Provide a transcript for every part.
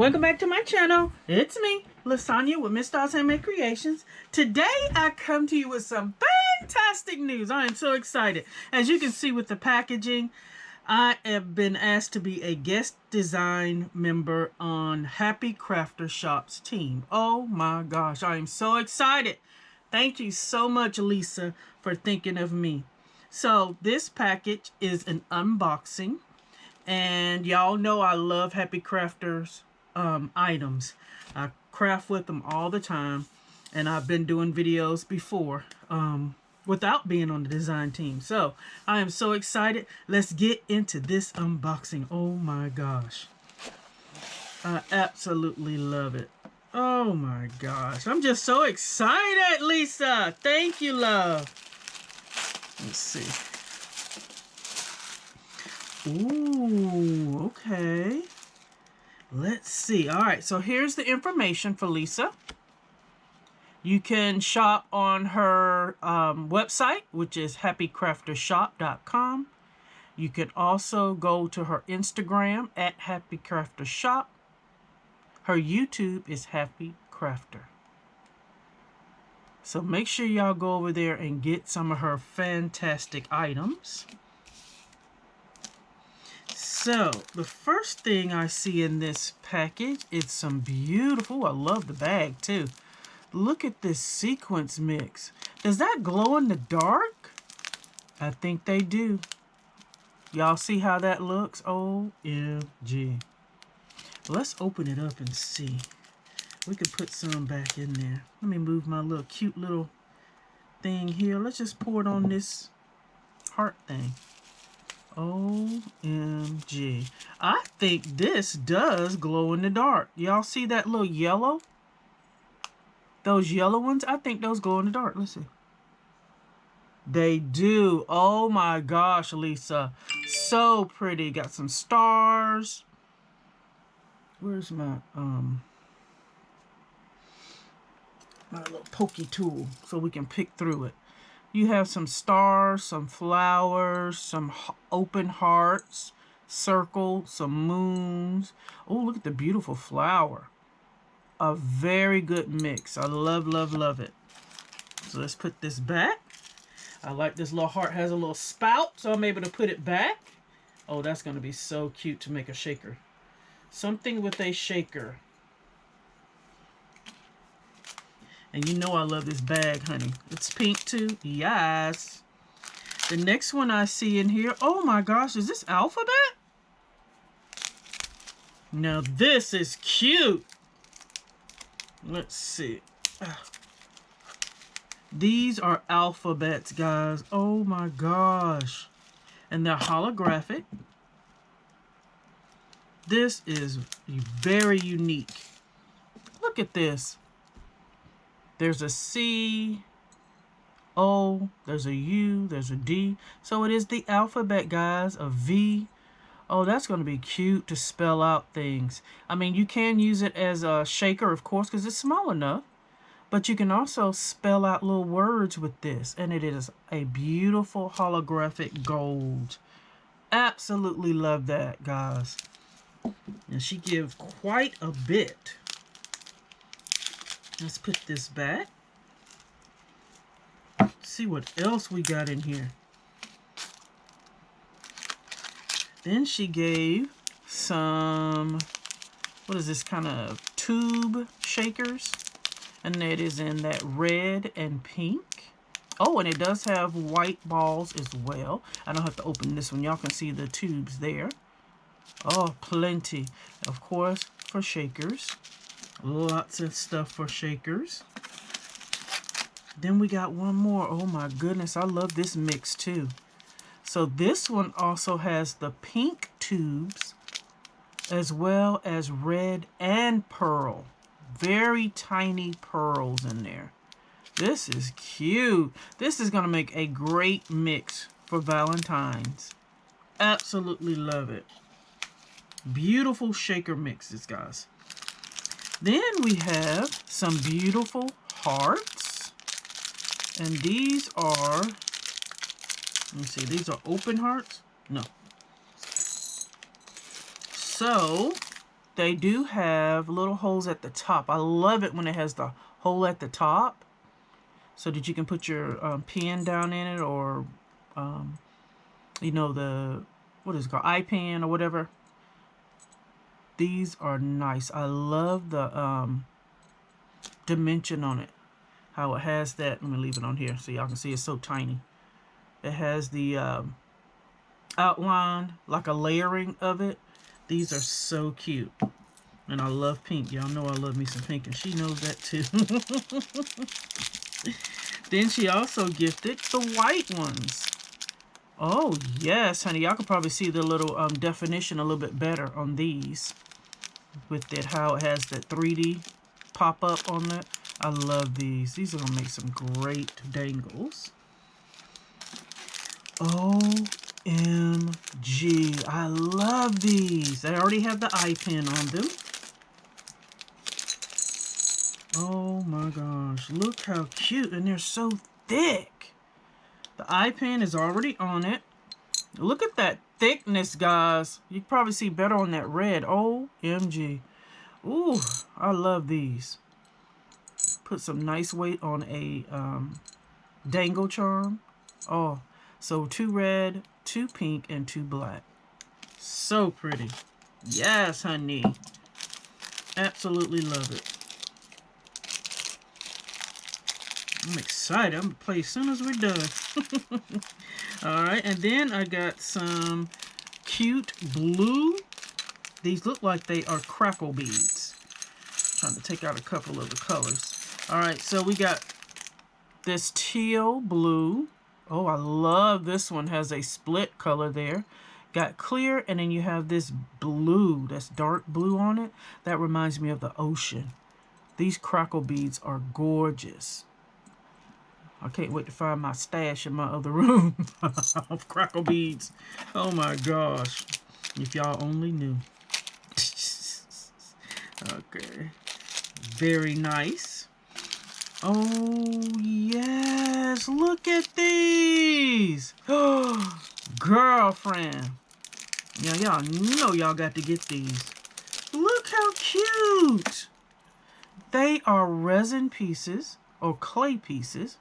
Welcome back to my channel. It's me, Lasagna with Miss Stars Handmade Creations. Today I come to you with some fantastic news. I am so excited. As you can see with the packaging, I have been asked to be a guest design member on HappyCrafter Shop's team. Oh my gosh, I am so excited. Thank you so much, Lisa, for thinking of me. So this package is an unboxing. And y'all know I love HappyCrafter's items. I craft with them all the time, and I've been doing videos before without being on the design team. So I am so excited. Let's get into this unboxing. Oh my gosh, I absolutely love it. Oh my gosh, I'm just so excited, Lisa. Thank you, love. Let's see. Ooh, okay. Let's see. All right, so here's the information for Lisa. You can shop on her website, which is happycraftershop.com. You can also go to her Instagram at happycraftershop. Her YouTube is HappyCrafter. So make sure y'all go over there and get some of her fantastic items. So, the first thing I see in this package is some beautiful, I love the bag too. Look at this sequence mix. Does that glow in the dark? I think they do. Y'all see how that looks? OMG. Let's open it up and see. We could put some back in there. Let me move my little cute little thing here. Let's just pour it on this heart thing. OMG. I think this does glow in the dark. Y'all see that little yellow? Those yellow ones? I think those glow in the dark. Let's see. They do. Oh my gosh, Lisa. So pretty. Got some stars. Where's my little pokey tool so we can pick through it? You have some stars, some flowers, some open hearts, circles, some moons. Oh, look at the beautiful flower. A very good mix. I love, love, love it. So let's put this back. I like this little heart has a little spout, so I'm able to put it back. Oh, that's going to be so cute to make a shaker. Something with a shaker. And you know I love this bag, honey. It's pink too. Yes. The next one I see in here. Oh my gosh, is this alphabet? Now this is cute. Let's see. These are alphabets, guys. Oh my gosh. And they're holographic. This is very unique. Look at this. There's a C, O, there's a U, there's a D. So it is the alphabet, guys, a V. Oh, that's going to be cute to spell out things. I mean, you can use it as a shaker, of course, because it's small enough. But you can also spell out little words with this. And it is a beautiful holographic gold. Absolutely love that, guys. And she gives quite a bit. Let's put this back. See what else we got in here. Then she gave some, what is this, kind of tube shakers? And that is in that red and pink. Oh, and it does have white balls as well. I don't have to open this one. Y'all can see the tubes there. Oh, plenty. Of course, for shakers. Lots of stuff for shakers. Then we got one more. Oh my goodness, I love this mix too. So this one also has the pink tubes as well as red and pearl. Very tiny pearls in there. This is cute. This is going to make a great mix for Valentine's. Absolutely love it. Beautiful shaker mixes, guys. Then we have some beautiful hearts. And these are, let me see, these are open hearts? No. So, they do have little holes at the top. I love it when it has the hole at the top so that you can put your pen down in it, or you know, the, what is it called, eye pen or whatever. These are nice. I love the dimension on it, how it has that. Let me leave it on here so y'all can see it's so tiny. It has the outline, like a layering of it. These are so cute. And I love pink. Y'all know I love me some pink, and she knows that too. Then she also gifted the white ones. Oh, yes, honey. Y'all can probably see the little definition a little bit better on these. With it, how it has that 3D pop-up on it. I love these. These are going to make some great dangles. OMG. I love these. They already have the eye pen on them. Oh my gosh. Look how cute. And they're so thick. The eye pen is already on it. Look at that thickness, guys. You can probably see better on that red. OMG. Ooh, I love these. Put some nice weight on a dangle charm. Oh, so 2 red, 2 pink, and 2 black. So pretty. Yes, honey. Absolutely love it. I'm excited. I'm going to play as soon as we're done. Alright, and then I got some cute blue. These look like they are crackle beads. Trying to take out a couple of the colors. Alright, so we got this teal blue. Oh, I love this one. Has a split color there. Got clear, and then you have this blue. That's dark blue on it. That reminds me of the ocean. These crackle beads are gorgeous. I can't wait to find my stash in my other room of crackle beads. Oh my gosh. If y'all only knew. Okay. Very nice. Oh, yes. Look at these. Oh, girlfriend. Yeah, y'all know y'all got to get these. Look how cute. They are resin pieces or clay pieces.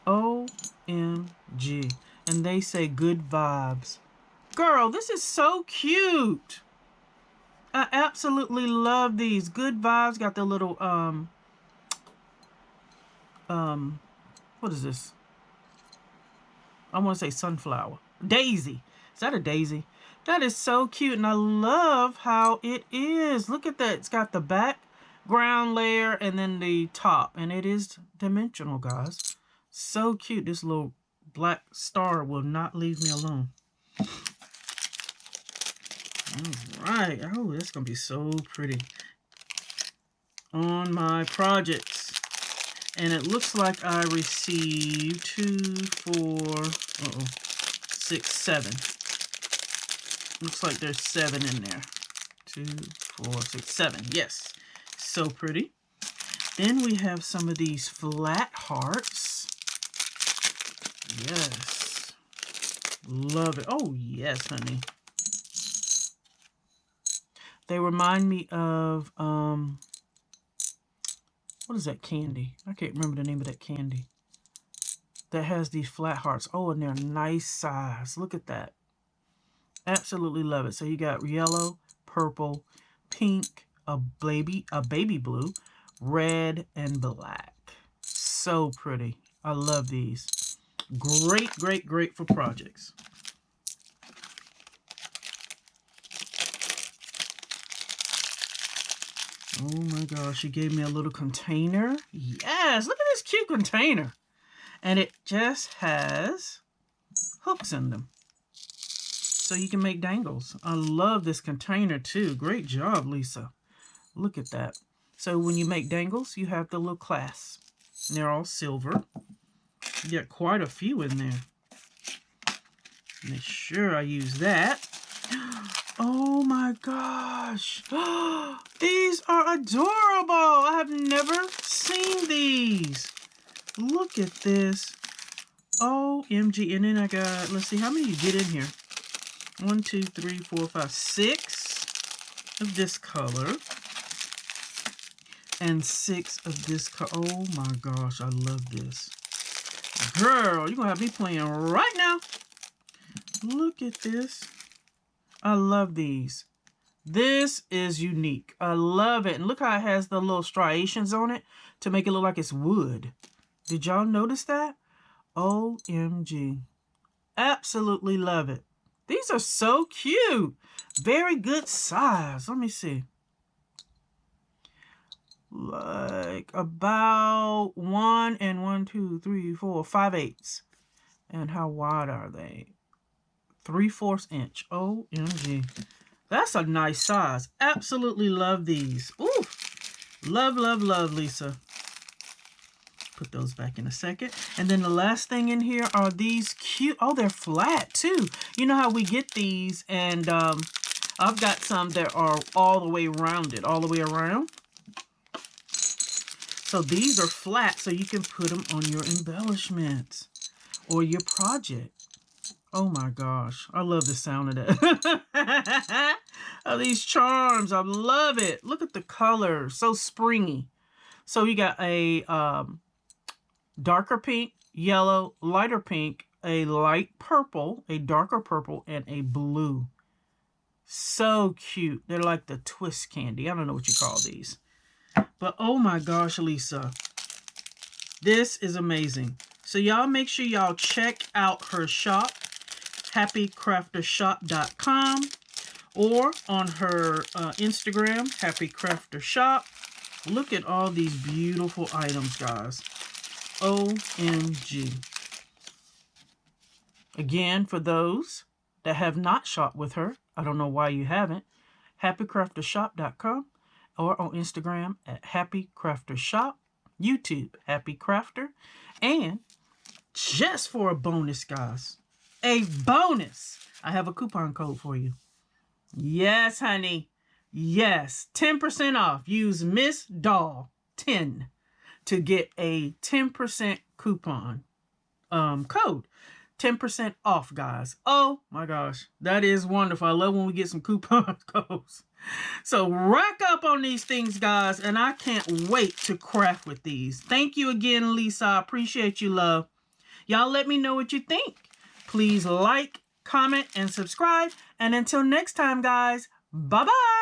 OMG. And they say good vibes. Girl, this is so cute. I absolutely love these. Good vibes. Got the little, what is this? I want to say sunflower. Daisy. Is that a daisy? That is so cute. And I love how it is. Look at that. It's got the background layer and then the top. And it is dimensional, guys. So cute. This little black star will not leave me alone. Alright. Oh, that's going to be so pretty on my projects. And it looks like I received 2, 4, 6, 7. Looks like there's 7 in there. 2, 4, 6, 7. Yes. So pretty. Then we have some of these flat hearts. Yes. Love it. Oh, yes, honey. They remind me of, what is that candy? I can't remember the name of that candy. That has these flat hearts. Oh, and they're nice size. Look at that. Absolutely love it. So you got yellow, purple, pink, a baby blue, red, and black. So pretty. I love these. Great, great, great for projects. Oh my gosh, she gave me a little container. Yes, look at this cute container. And it just has hooks in them. So you can make dangles. I love this container too. Great job, Lisa. Look at that. So when you make dangles, you have the little clasps. And they're all silver. You get quite a few in there. Make sure I use that. Oh my gosh. These are adorable. I have never seen these. Look at this. OMG. And then I got, let's see, how many you get in here? 1, 2, 3, 4, 5, 6. of this color and 6 of this color. Oh my gosh, I love this. Girl, you're gonna have me playing right now. Look at this. I love these. This is unique. I love it. And look how it has the little striations on it to make it look like it's wood. Did y'all notice that? OMG. Absolutely love it. These are so cute. Very good size. Let me see. Like about 1 and 1, 2, 3, 4, 5/8. And how wide are they? 3/4 inch. OMG. That's a nice size. Absolutely love these. Ooh. Love, love, love, Lisa. Put those back in a second. And then the last thing in here are these cute. Oh, they're flat too. You know how we get these, and I've got some that are all the way rounded, all the way around. So these are flat, so you can put them on your embellishments or your project. Oh my gosh, I love the sound of that. Oh, these charms, I love it. Look at the color, so springy. So you got a darker pink, yellow, lighter pink, a light purple, a darker purple, and a blue. So cute. They're like the twist candy. I don't know what you call these. But oh my gosh, Lisa. This is amazing. So y'all make sure y'all check out her shop, happycraftershop.com, or on her Instagram, happycraftershop. Look at all these beautiful items, guys. OMG. Again, for those that have not shopped with her, I don't know why you haven't, happycraftershop.com or on Instagram at happycraftershop, YouTube, Happy Crafter, and just for a bonus, guys, a bonus, I have a coupon code for you. Yes, honey. Yes, 10% off. Use Miss Doll 10 to get a 10% coupon code. 10% off, guys. Oh my gosh, that is wonderful. I love when we get some coupon codes. So rack up on these things, guys, and I can't wait to craft with these. Thank you again, Lisa. I appreciate you, love. Y'all let me know what you think. Please like, comment, and subscribe. And until next time, guys, bye-bye.